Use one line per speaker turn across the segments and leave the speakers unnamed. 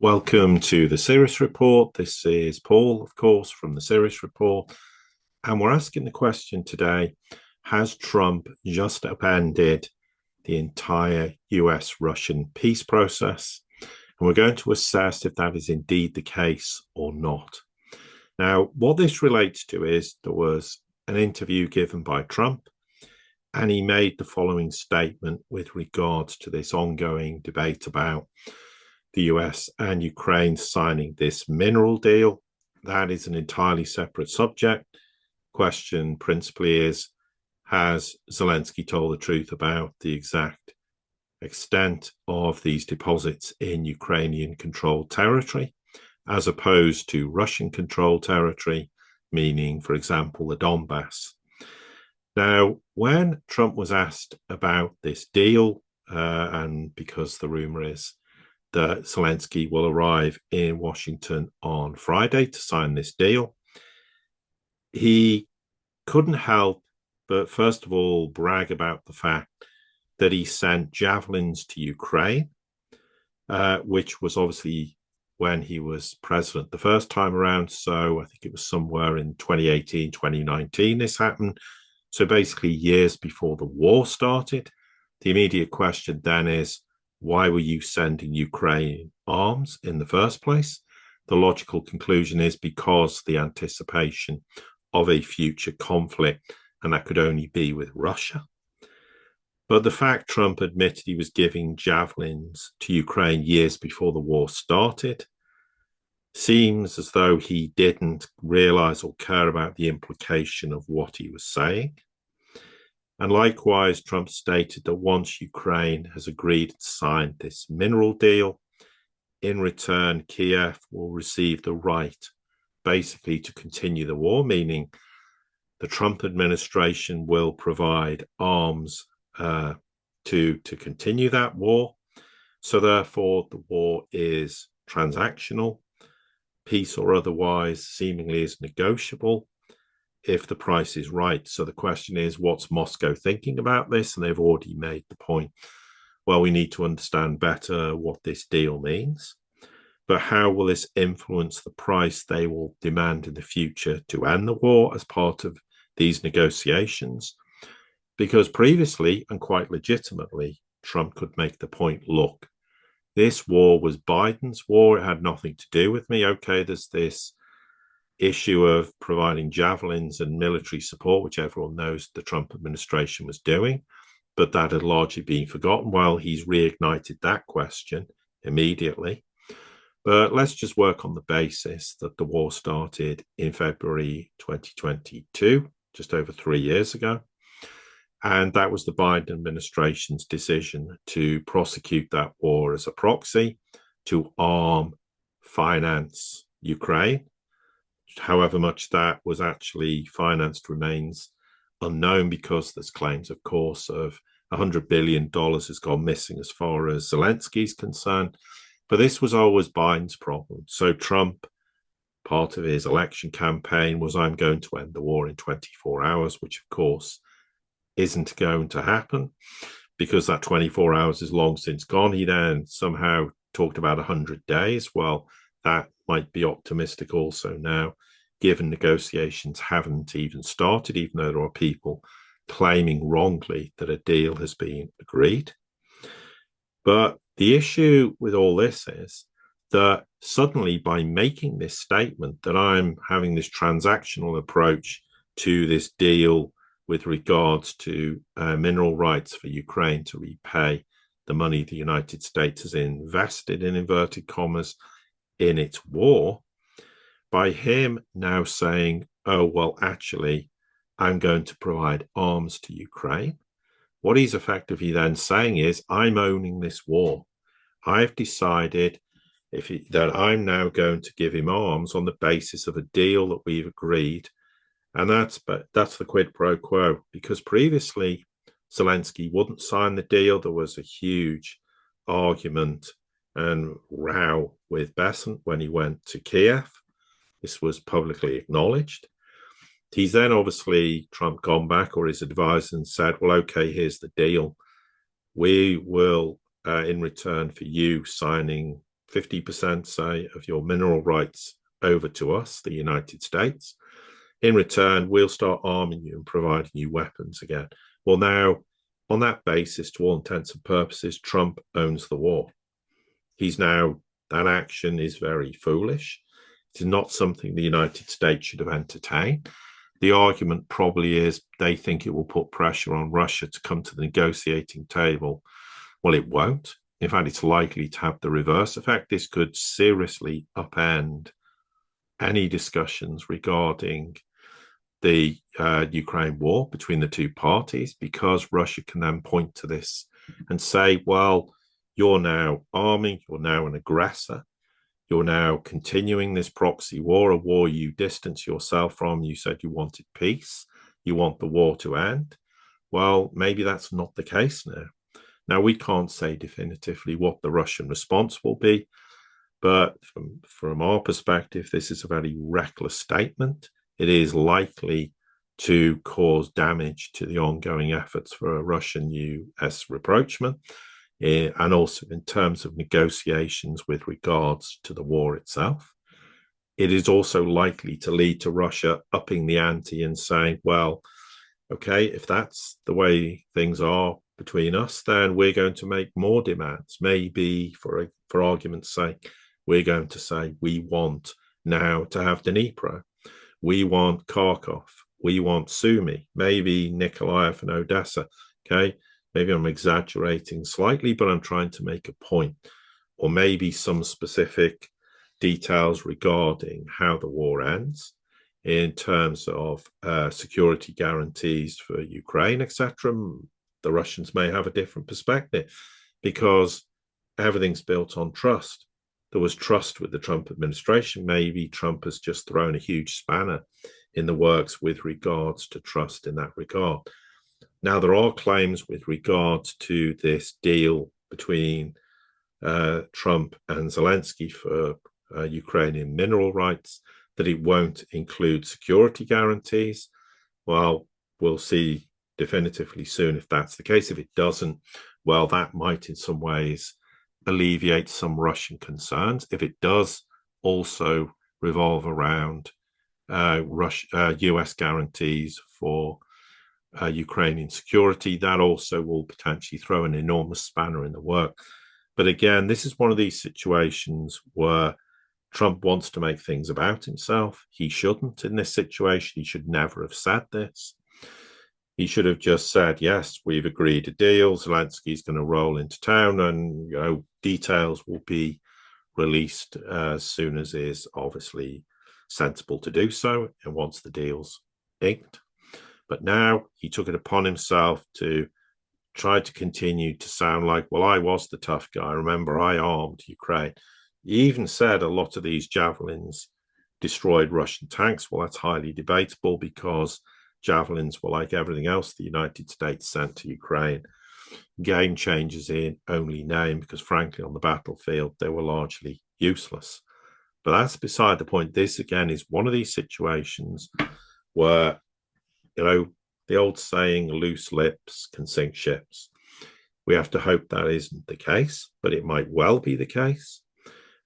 Welcome to the Sirius report. This is Paul, of course, from the Sirius report. And we're asking the question today, has Trump just upended the entire US-Russian peace process? And we're going to assess if that is indeed the case or not. Now, what this relates to is there was an interview given by Trump, and he made the following statement with regards to this ongoing debate about the US and Ukraine signing this mineral deal. That is an entirely separate subject. Question principally is, has Zelensky told the truth about the exact extent of these deposits in Ukrainian-controlled territory, as opposed to Russian-controlled territory, meaning, for example, the Donbass? Now, when Trump was asked about this deal, and because the rumor is that Zelensky will arrive in Washington on Friday to sign this deal, he couldn't help but, first of all, brag about the fact that he sent javelins to Ukraine, which was obviously when he was president the first time around. So I think it was somewhere in 2018, 2019 this happened. So basically years before the war started. The immediate question then is, why were you sending Ukraine arms in the first place? The logical conclusion is because the anticipation of a future conflict, and that could only be with Russia. But the fact Trump admitted he was giving javelins to Ukraine years before the war started seems as though he didn't realize or care about the implication of what he was saying. And likewise, Trump stated that once Ukraine has agreed to sign this mineral deal, in return, Kiev will receive the right basically to continue the war, meaning the Trump administration will provide arms to continue that war. So therefore, the war is transactional. Peace or otherwise seemingly is negotiable if the price is right. So the question is, what's Moscow thinking about this? And they've already made the point, well, we need to understand better what this deal means. But how will this influence the price they will demand in the future to end the war as part of these negotiations? Because previously, and quite legitimately, Trump could make the point, look, this war was Biden's war. It had nothing to do with me. Okay, there's this issue of providing javelins and military support, which everyone knows the Trump administration was doing, but that had largely been forgotten. Well, he's reignited that question immediately. But let's just work on the basis that the war started in February 2022, just over 3 years ago. And that was the Biden administration's decision to prosecute that war as a proxy, to arm, finance Ukraine. However much that was actually financed remains unknown, because there's claims, of course, of $100 billion has gone missing as far as Zelensky's concerned. But this was always Biden's problem. So Trump, part of his election campaign was, I'm going to end the war in 24 hours, which, of course, isn't going to happen because that 24 hours is long since gone. He then somehow talked about 100 days. Well, that might be optimistic also now, given negotiations haven't even started, even though there are people claiming wrongly that a deal has been agreed. But the issue with all this is that suddenly, by making this statement that I'm having this transactional approach to this deal with regards to mineral rights for Ukraine to repay the money the United States has invested, in inverted commas, in its war, by him now saying, oh, well, actually, I'm going to provide arms to Ukraine, what he's effectively then saying is, I'm owning this war. I've decided that I'm now going to give him arms on the basis of a deal that we've agreed. And that's the quid pro quo, because previously Zelensky wouldn't sign the deal. There was a huge argument and row with Besant when he went to Kiev. This was publicly acknowledged. He's then obviously, Trump gone back, or his advisor, and said, well, okay, here's the deal. We will, in return for you signing 50%, say, of your mineral rights over to us, the United States. In return, we'll start arming you and providing you weapons again. Well, now, on that basis, to all intents and purposes, Trump owns the war. That action is very foolish. It's not something the United States should have entertained. The argument probably is they think it will put pressure on Russia to come to the negotiating table. Well, it won't. In fact, it's likely to have the reverse effect. This could seriously upend any discussions regarding the Ukraine war between the two parties, because Russia can then point to this and say, well, you're now arming, you're now an aggressor, you're now continuing this proxy war, a war you distance yourself from. You said you wanted peace, you want the war to end. Well, maybe that's not the case now. Now, we can't say definitively what the Russian response will be, but from our perspective, this is a very reckless statement. It is likely to cause damage to the ongoing efforts for a Russian-US rapprochement, and also in terms of negotiations with regards to the war itself. It is also likely to lead to Russia upping the ante and saying, well, okay, if that's the way things are between us, then we're going to make more demands. Maybe, for argument's sake, we're going to say we want now to have Dnipro. We want Kharkov. We want Sumy, maybe Nikolaev and Odessa. Okay, maybe I'm exaggerating slightly, but I'm trying to make a point. Or maybe some specific details regarding how the war ends in terms of security guarantees for Ukraine, etc. The Russians may have a different perspective, because everything's built on trust. There was trust with the Trump administration. Maybe Trump has just thrown a huge spanner in the works with regards to trust in that regard. Now, there are claims with regards to this deal between Trump and Zelensky for Ukrainian mineral rights, that it won't include security guarantees. Well, we'll see definitively soon if that's the case. If it doesn't, well, that might in some ways alleviate some Russian concerns. If it does also revolve around US guarantees for Ukrainian security, that also will potentially throw an enormous spanner in the work. But again, this is one of these situations where Trump wants to make things about himself. He shouldn't in this situation. He should never have said this. He should have just said, yes, we've agreed a deal. Zelensky's going to roll into town, and details will be released as soon as it is obviously sensible to do so, and once the deal's inked. But now he took it upon himself to try to continue to sound like, well, I was the tough guy. Remember, I armed Ukraine. He even said a lot of these javelins destroyed Russian tanks. Well, that's highly debatable, because javelins were, like everything else the United States sent to Ukraine, game changers in only name, because frankly, on the battlefield, they were largely useless. But that's beside the point. This, again, is one of these situations where, the old saying, loose lips can sink ships. We have to hope that isn't the case, but it might well be the case.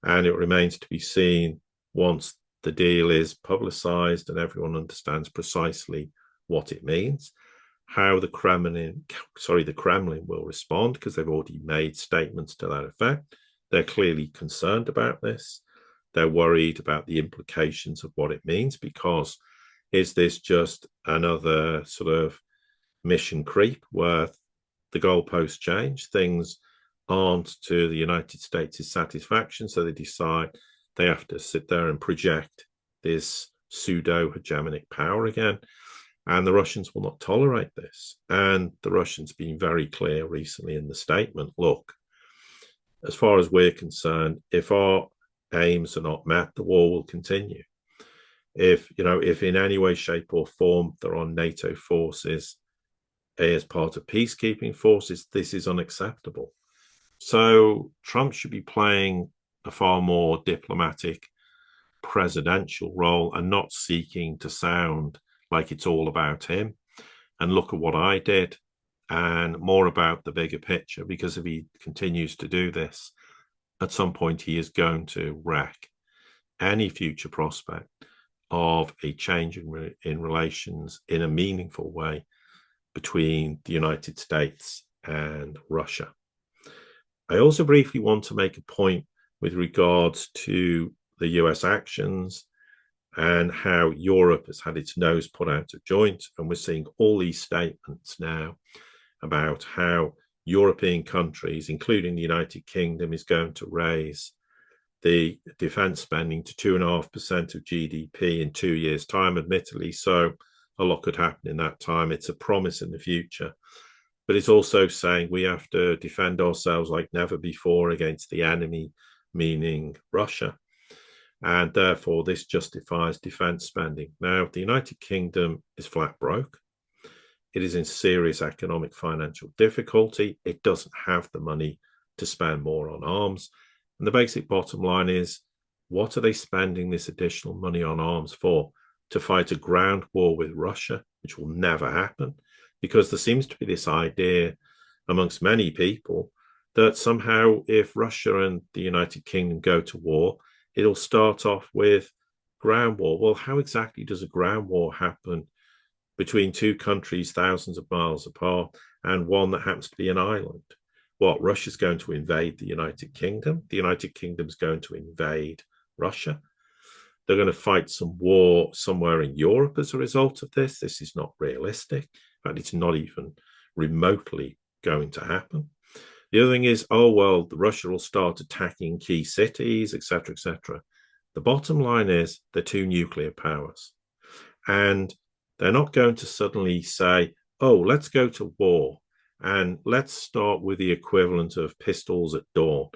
And it remains to be seen, once the deal is publicized and everyone understands precisely what it means, how the Kremlin will respond, because they've already made statements to that effect. They're clearly concerned about this. They're worried about the implications of what it means, because is this just another sort of mission creep where the goalposts change, things aren't to the United States' satisfaction, so they decide they have to sit there and project this pseudo-hegemonic power again. And the Russians will not tolerate this. And the Russians have been very clear recently in the statement, look, as far as we're concerned, if our aims are not met, the war will continue. If in any way, shape or form there are NATO forces as part of peacekeeping forces, this is unacceptable. So Trump should be playing a far more diplomatic presidential role and not seeking to sound like it's all about him and look at what I did, and more about the bigger picture. Because if he continues to do this, at some point he is going to wreck any future prospect of a change in relations in a meaningful way between the United States and Russia. I also briefly want to make a point with regards to the US actions and how Europe has had its nose put out of joint. And we're seeing all these statements now about how European countries, including the United Kingdom, is going to raise the defense spending to 2.5% of GDP in 2 years' time. Admittedly, so a lot could happen in that time. It's a promise in the future. But it's also saying we have to defend ourselves like never before against the enemy, meaning Russia. And therefore, this justifies defense spending. Now, the United Kingdom is flat broke. It is in serious economic financial difficulty. It doesn't have the money to spend more on arms. And the basic bottom line is, what are they spending this additional money on arms for? To fight a ground war with Russia, which will never happen, because there seems to be this idea amongst many people that somehow if Russia and the United Kingdom go to war, it'll start off with ground war. Well, how exactly does a ground war happen between two countries thousands of miles apart and one that happens to be an island? What, Russia's going to invade the United Kingdom? The United Kingdom's going to invade Russia? They're going to fight some war somewhere in Europe as a result of this? This is not realistic. In fact, it's not even remotely going to happen. The other thing is, oh, well, Russia will start attacking key cities, etc., etc. The bottom line is they're two nuclear powers. And they're not going to suddenly say, oh, let's go to war and let's start with the equivalent of pistols at dawn.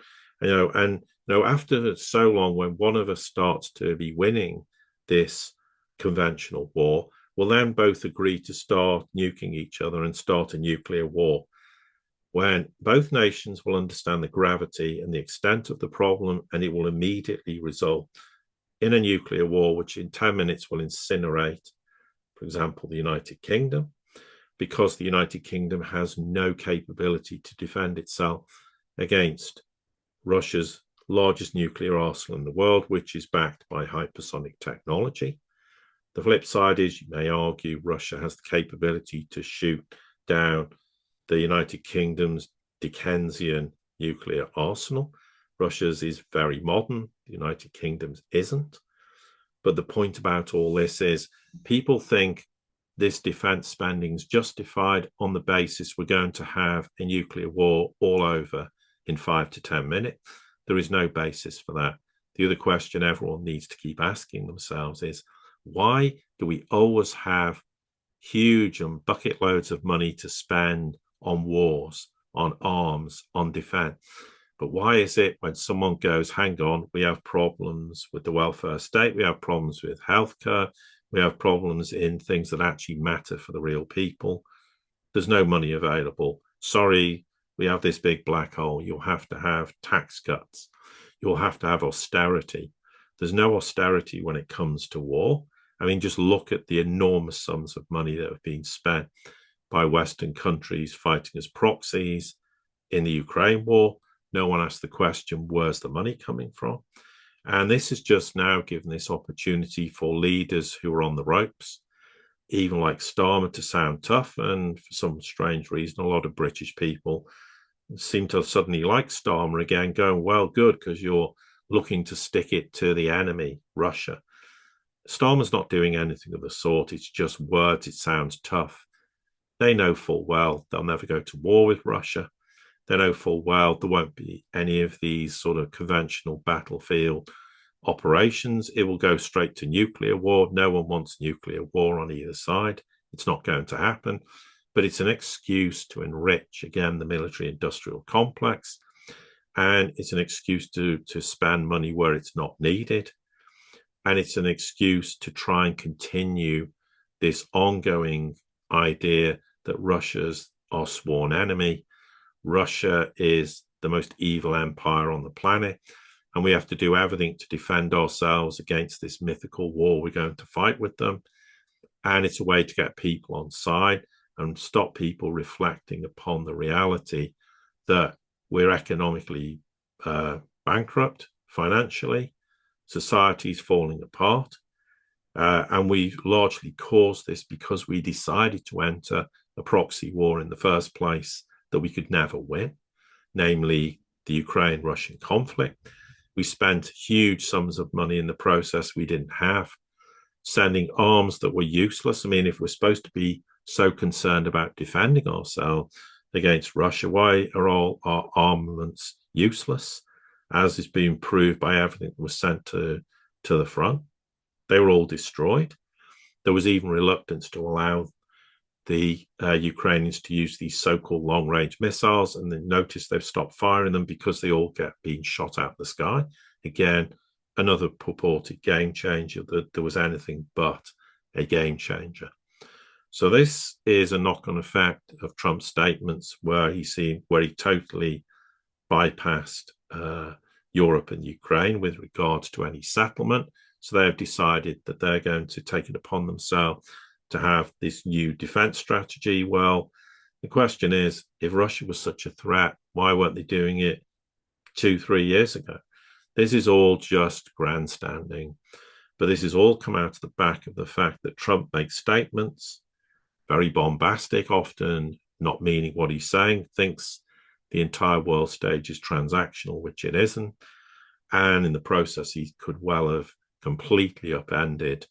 After so long, when one of us starts to be winning this conventional war, we'll then both agree to start nuking each other and start a nuclear war, when both nations will understand the gravity and the extent of the problem, and it will immediately result in a nuclear war, which in 10 minutes will incinerate, for example, the United Kingdom, because the United Kingdom has no capability to defend itself against Russia's largest nuclear arsenal in the world, which is backed by hypersonic technology. The flip side is, you may argue, Russia has the capability to shoot down the United Kingdom's Dickensian nuclear arsenal. Russia's is very modern, the United Kingdom's isn't. But the point about all this is, people think this defense spending is justified on the basis we're going to have a nuclear war all over in 5 to 10 minutes. There is no basis for that. The other question everyone needs to keep asking themselves is, why do we always have huge and bucket loads of money to spend on wars, on arms, on defense? But why is it when someone goes, hang on, we have problems with the welfare state, we have problems with healthcare, we have problems in things that actually matter for the real people, there's no money available. Sorry, we have this big black hole. You'll have to have tax cuts. You'll have to have austerity. There's no austerity when it comes to war. I mean, just look at the enormous sums of money that have been spent by Western countries fighting as proxies in the Ukraine war. No one asked the question, where's the money coming from? And this has just now given this opportunity for leaders who are on the ropes, even like Starmer, to sound tough. And for some strange reason, a lot of British people seem to suddenly like Starmer again, going, well, good, because you're looking to stick it to the enemy, Russia. Starmer's not doing anything of the sort. It's just words. It sounds tough. They know full well they'll never go to war with Russia. They know full well there won't be any of these sort of conventional battlefield operations. It will go straight to nuclear war. No one wants nuclear war on either side. It's not going to happen. But it's an excuse to enrich, again, the military-industrial complex. And it's an excuse to spend money where it's not needed. And it's an excuse to try and continue this ongoing idea that Russia's our sworn enemy. Russia is the most evil empire on the planet, and we have to do everything to defend ourselves against this mythical war we're going to fight with them. And it's a way to get people on side and stop people reflecting upon the reality that we're economically bankrupt financially, societies falling apart. And we largely caused this because we decided to enter a proxy war in the first place that we could never win, namely the Ukraine-Russian conflict. We spent huge sums of money in the process we didn't have, sending arms that were useless. I mean, if we're supposed to be so concerned about defending ourselves against Russia, why are all our armaments useless, as is being proved by everything that was sent to the front? They were all destroyed. There was even reluctance to allow the Ukrainians to use these so-called long-range missiles, and then notice they've stopped firing them because they all get being shot out of the sky. Again, another purported game changer that there was anything but a game changer. So this is a knock-on effect of Trump's statements where he totally bypassed Europe and Ukraine with regards to any settlement. So they have decided that they're going to take it upon themselves to have this new defense strategy. Well, the question is, if Russia was such a threat, why weren't they doing it 2-3 years ago? This is all just grandstanding, but this has all come out of the back of the fact that Trump makes statements, very bombastic, often not meaning what he's saying, thinks the entire world stage is transactional, which it isn't. And in the process, he could well have completely upended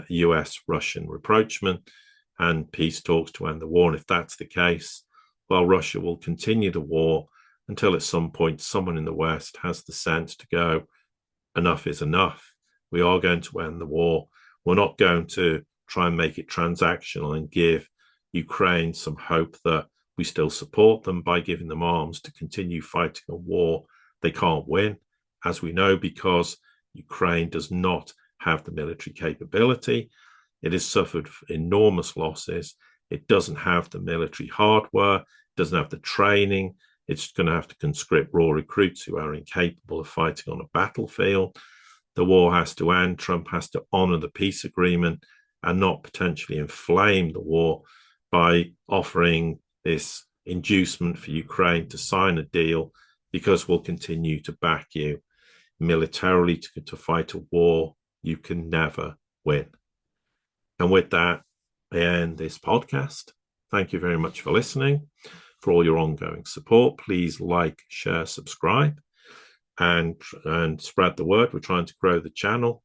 US-Russian rapprochement and peace talks to end the war. And if that's the case, well, Russia will continue the war until at some point someone in the West has the sense to go, enough is enough. We are going to end the war. We're not going to try and make it transactional and give Ukraine some hope that we still support them by giving them arms to continue fighting a war they can't win, as we know, because Ukraine does not have the military capability. It has suffered enormous losses. It doesn't have the military hardware, doesn't have the training. It's going to have to conscript raw recruits who are incapable of fighting on a battlefield. The war has to end. Trump has to honor the peace agreement and not potentially inflame the war by offering this inducement for Ukraine to sign a deal, because we'll continue to back you militarily to fight a war you can never win. And with that, I end this podcast. Thank you very much for listening, for all your ongoing support. Please like, share, subscribe, and spread the word. We're trying to grow the channel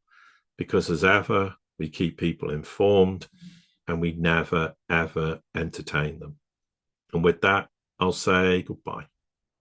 because, as ever, we keep people informed and we never, ever entertain them. And with that, I'll say goodbye.